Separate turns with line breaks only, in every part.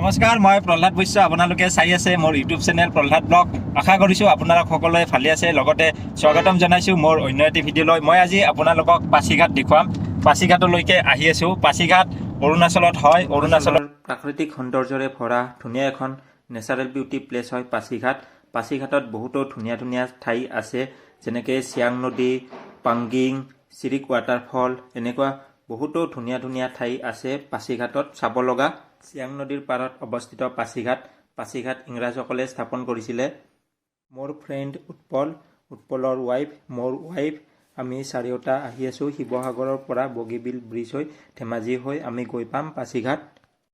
নমস্কাৰ, মই প্ৰহ্লাদ বৈশ্য। আপোনালোকে চাই আছে মোৰ ইউটিউব চেনেল প্ৰহ্লাদ ব্লগ। আশা কৰিছোঁ আপোনালোক সকলোৱে ভালে আছে। লগতে স্বাগতম জনাইছোঁ মোৰ অন্য এটি ভিডিঅ'লৈ। মই আজি আপোনালোকক পাছিঘাট দেখুৱাম। পাছিঘাটলৈকে আহি আছোঁ। পাছিঘাট অৰুণাচলত হয়। অৰুণাচলৰ প্ৰাকৃতিক সৌন্দৰ্যৰে ভৰা ধুনীয়া এখন নেচাৰেল বিউটি প্লেচ হয় পাছিঘাট। পাছিঘাটত বহুতো ধুনীয়া ধুনীয়া ঠাই আছে, যেনেকৈ চিয়াং নদী, পাংগিং, চিৰিক ৱাটাৰফল, এনেকুৱা বহুতো ধুনীয়া ধুনীয়া ঠাই আছে পাছিঘাটত চাব লগা। চিয়াং নদীৰ পাৰত অৱস্থিত পাছিঘাট ইংৰাজসকলে স্থাপন কৰিছিলে। মোৰ ফ্ৰেণ্ড উৎপলৰ মোৰ ৱাইফ আমি চাৰিওটা আহি আছোঁ শিৱসাগৰৰ পৰা বগীবিল ব্ৰিজ হৈ ধেমাজি হৈ আমি গৈ পাম পাছিঘাট।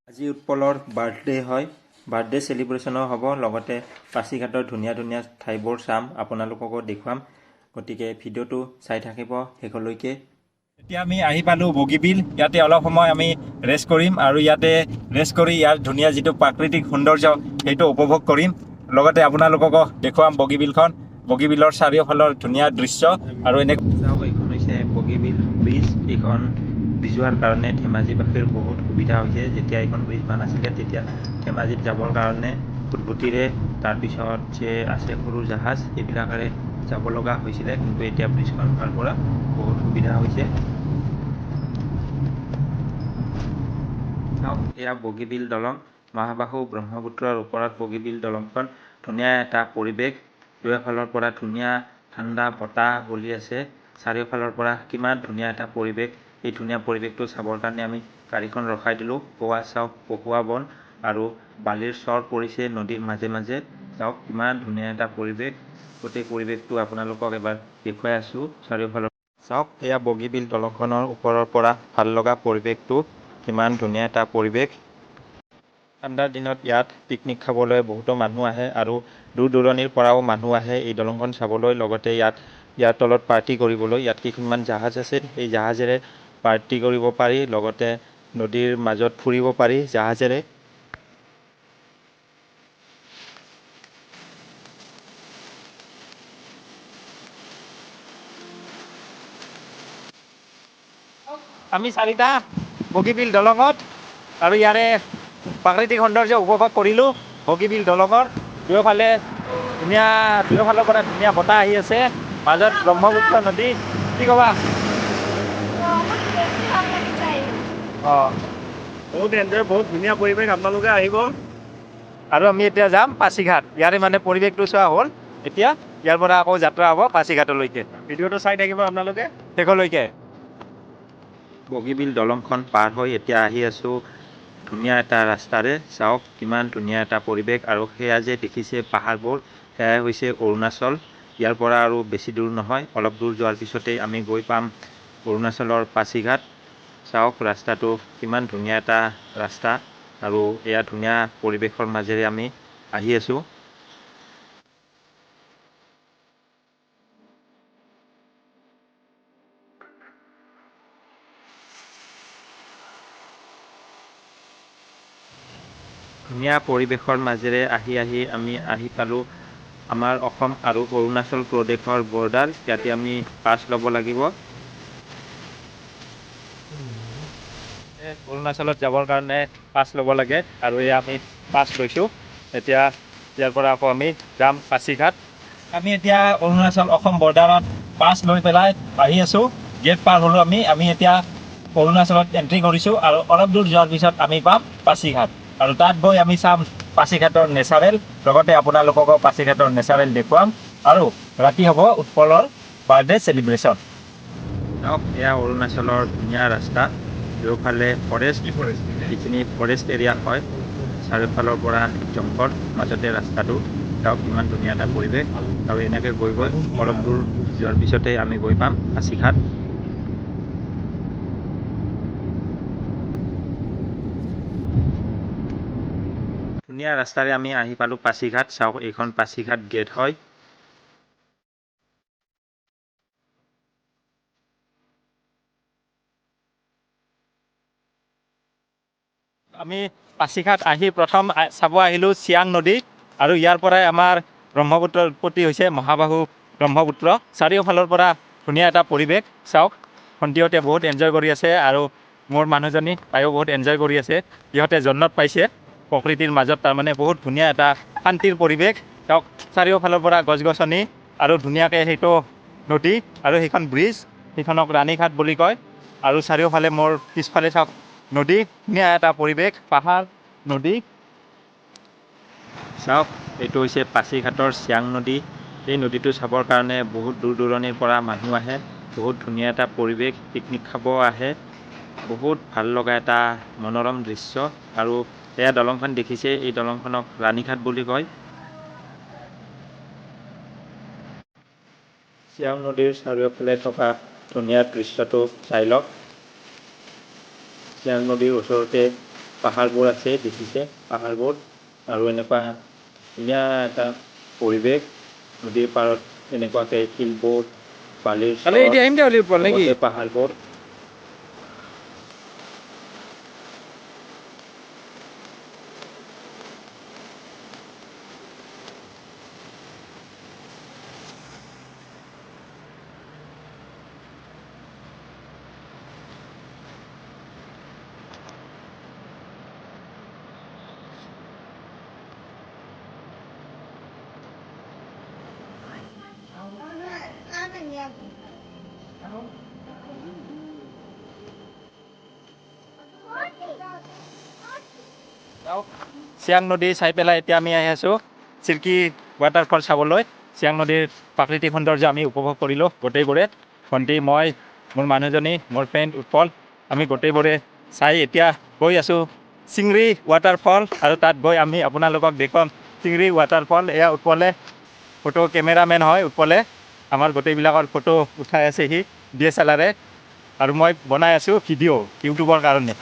আজি উৎপলৰ বাৰ্থডে হয়, বাৰ্থডে চেলিব্ৰেশ্যনো হ'ব। লগতে পাছিঘাটৰ ধুনীয়া ধুনীয়া ঠাইবোৰ চাম, আপোনালোককো দেখুৱাম। গতিকে ভিডিঅ'টো চাই থাকিব শেষলৈকে। এতিয়া আমি আহি পালোঁ বগীবিল। ইয়াতে অলপ সময় আমি ৰেষ্ট কৰিম আৰু ইয়াতে ৰেষ্ট কৰি ইয়াৰ ধুনীয়া যিটো প্ৰাকৃতিক সৌন্দৰ্য সেইটো উপভোগ কৰিম। লগতে আপোনালোককো দেখুৱাম বগীবিলৰ চাৰিওফালৰ ধুনীয়া দৃশ্য। আৰু চাওক, এইখন হৈছে বগীবিল ব্ৰিজ। এইখন ব্ৰিজ হোৱাৰ কাৰণে ধেমাজিবাসীৰ বহুত সুবিধা হৈছে। যেতিয়া এইখন ব্ৰিজ হোৱা নাছিলে তেতিয়া ধেমাজিত যাবৰ কাৰণে ফুটবুটিৰে, তাৰপিছত যে আছে সৰু জাহাজ, এইবিলাকেৰে যাব লগা হৈছিলে। কিন্তু এতিয়া ব্ৰিজখন হোৱাৰ পৰা বহুত সুবিধা হৈছে। এয়া বগীবিল দলং, মহাবাহু ব্ৰহ্মপুত্ৰৰ ওপৰত বগীবিল দলংখন। ধুনীয়া এটা পৰিৱেশ, দুয়োফালৰ পৰা ধুনীয়া ঠাণ্ডা বতাহ বলি আছে। চাৰিওফালৰ পৰা কিমান ধুনীয়া এটা পৰিৱেশ। এই ধুনীয়া পৰিৱেশটো চাবৰ কাৰণে আমি গাড়ীখন ৰখাই দিলোঁ। চাওক, পকোৱা বন আৰু বালিৰ চৰ পৰিছে নদীৰ মাজে মাজে। চাওক কিমান ধুনীয়া এটা পৰিৱেশ। গোটেই পৰিৱেশটো আপোনালোকক এবাৰ দেখুৱাই আছোঁ চাৰিওফালৰ। চাওক, এয়া বগীবিল দলংখনৰ ওপৰৰ পৰা ভাল লগা পৰিৱেশটো, কিমান ধুনীয়া এটা পৰিৱেশ। ঠাণ্ডাৰ দিনত ইয়াত পিকনিক খাবলৈ বহুতো মানুহ আহে আৰু দূৰ দূৰণিৰ পৰাও মানুহ আহে এই দলংখন চাবলৈ। লগতে ইয়াৰ তলত পাৰ্টি কৰিবলৈ ইয়াত কেইখনমান জাহাজ আছে, এই জাহাজেৰে পাৰ্টি কৰিব পাৰি। লগতে নদীৰ মাজত ফুৰিব পাৰি জাহাজেৰে। আমি চাৰিটা বগীবিল দলঙত আৰু ইয়াৰে প্ৰাকৃতিক সৌন্দৰ্য উপভোগ কৰিলোঁ। বগীবিল দলঙৰ দুয়োফালৰ পৰা ধুনীয়া বতাহ আহি আছে, মাজত ব্ৰহ্মপুত্ৰ নদী। কি ক'বা? বহুত এনজয়, বহুত ধুনীয়া পৰিৱেশ, আপোনালোকে আহিব। আৰু আমি এতিয়া যাম পাছিঘাট। ইয়াৰে মানে পৰিৱেশটো চোৱা হ'ল। এতিয়া ইয়াৰ পৰা আকৌ যাত্ৰা হ'ব পাছিঘাটলৈকে। ভিডিঅ'টো চাই থাকিব আপোনালোকে শেষলৈকে। বগীবিল দলংখন পাৰ হৈ এতিয়া আহি আছোঁ ধুনীয়া এটা ৰাস্তাৰে। চাওক কিমান ধুনীয়া এটা পৰিৱেশ। আৰু সেয়া যে দেখিছে পাহাৰবোৰ, সেয়াই হৈছে অৰুণাচল। ইয়াৰ পৰা আৰু বেছি দূৰ নহয়, অলপ দূৰ যোৱাৰ পিছতেই আমি গৈ পাম অৰুণাচলৰ পাছিঘাট। চাওক ৰাস্তাটো কিমান ধুনীয়া এটা ৰাস্তা, আৰু এয়া ধুনীয়া পৰিৱেশৰ মাজেৰে আমি আহি আছোঁ। ধুনীয়া পৰিৱেশৰ মাজেৰে আমি আহি পালোঁ আমাৰ অসম আৰু অৰুণাচল প্ৰদেশৰ বৰ্ডাৰ। ইয়াতে আমি পাছ ল'ব লাগিব। অৰুণাচলত যাবৰ কাৰণে পাছ ল'ব লাগে, আৰু এয়া আমি পাছ লৈছোঁ। এতিয়া ইয়াৰ পৰা আকৌ আমি যাম পাছিঘাট। আমি এতিয়া অৰুণাচল অসম বৰ্ডাৰত পাছ লৈ পেলাই আহি আছোঁ। গেট পাৰ হ'লোঁ আমি এতিয়া অৰুণাচলত এণ্ট্ৰি কৰিছোঁ। আৰু অলপ দূৰ যোৱাৰ পিছত আমি পাম পাছিঘাট। আৰু তাত গৈ আমি চাম পাছিঘাটৰ নেচাৰেল, লগতে আপোনালোককো পাছিঘাটৰ নেচাৰেল দেখুৱাম। আৰু ৰাতি হ'ব উৎপলৰ বাৰ্থডে চেলিব্ৰেশ্যন। চাওক, এয়া অৰুণাচলৰ ধুনীয়া ৰাস্তা, দুয়োফালে ফৰেষ্ট। এইখিনি ফৰেষ্ট এৰিয়া হয়, চাৰিওফালৰ পৰা জংঘল, মাজতে ৰাস্তাটো। চাওক কিমান ধুনীয়া এটা পৰিৱেশ। আৰু এনেকৈ গৈ অলপ দূৰ যোৱাৰ পিছতে আমি গৈ পাম পাছিঘাট। ধুনীয়া ৰাস্তাৰে আমি আহি পালোঁ পাছিঘাট। চাওক, এইখন পাছিঘাট গেট হয়। আমি পাছিঘাট আহি প্ৰথম চাব আহিলোঁ চিয়াং নদী, আৰু ইয়াৰ পৰাই আমাৰ ব্ৰহ্মপুত্ৰৰ উৎপত্তি হৈছে, মহাবাহু ব্ৰহ্মপুত্ৰ। চাৰিওফালৰ পৰা ধুনীয়া এটা পৰিৱেশ। চাওক, ভণ্টিহঁতে বহুত এনজয় কৰি আছে, আৰু মোৰ মানুহজনী তাইও বহুত এনজয় কৰি আছে। সিহঁতে জন্নত পাইছে। প্ৰকৃতিৰ মাজত তাৰমানে বহুত ধুনীয়া এটা শান্তিৰ পৰিৱেশ চাওক চাৰিওফালৰ পৰা গছ গছনি আৰু ধুনীয়াকৈ সেইটো নদী আৰু সেইখন ব্ৰিজ সেইখনক ৰাণীঘাট বুলি কয় আৰু চাৰিওফালে মোৰ পিছফালে চাওক নদী ধুনীয়া এটা পৰিৱেশ পাহাৰ নদী চাওক এইটো হৈছে পাছিঘাটৰ চিয়াং নদী এই নদীটো চাবৰ কাৰণে বহুত দূৰ দূৰণিৰ পৰা মানুহ আহে বহুত ধুনীয়া এটা পৰিৱেশ পিকনিক খাব আহে বহুত ভাল লগা এটা মনোৰম দৃশ্য আৰু এয়া দলংখন দেখিছে এই দলংখনক ৰাণীঘাট বুলি কয় চিয়াং নদীৰ চাৰিওফালে থকা ধুনীয়া দৃশ্যটো চাই লওক চিয়াং নদীৰ ওচৰতে পাহাৰবোৰ আছে দেখিছে পাহাৰবোৰ আৰু এনেকুৱা ধুনীয়া এটা পৰিৱেশ নদীৰ পাৰত এনেকুৱাকৈ শিলবোৰ বালিৰ লগতে পাহাৰবোৰ চিয়াং নদী চাই পেলাই এতিয়া আমি আহি আছোঁ চিল্কি ৱাটাৰফল চাবলৈ চিয়াং নদীৰ প্ৰাকৃতিক সৌন্দৰ্য আমি উপভোগ কৰিলোঁ গোটেইবোৰে ভণ্টি মই মোৰ মানুহজনী মোৰ ফ্ৰেণ্ড উৎপল আমি গোটেইবোৰে চাই এতিয়া গৈ আছোঁ চিংৰি ৱাটাৰফল আৰু তাত গৈ আমি আপোনালোকক দেখুৱাম চিংৰি ৱাটাৰফল এয়া উৎপলে ফটো কেমেৰামেন হয় উৎপলে আমাৰ গোটেইবিলাকৰ ফটো উঠাই আছে সি DSLR আৰু মই বনাই আছোঁ ভিডিঅ' ইউটিউবৰ কাৰণে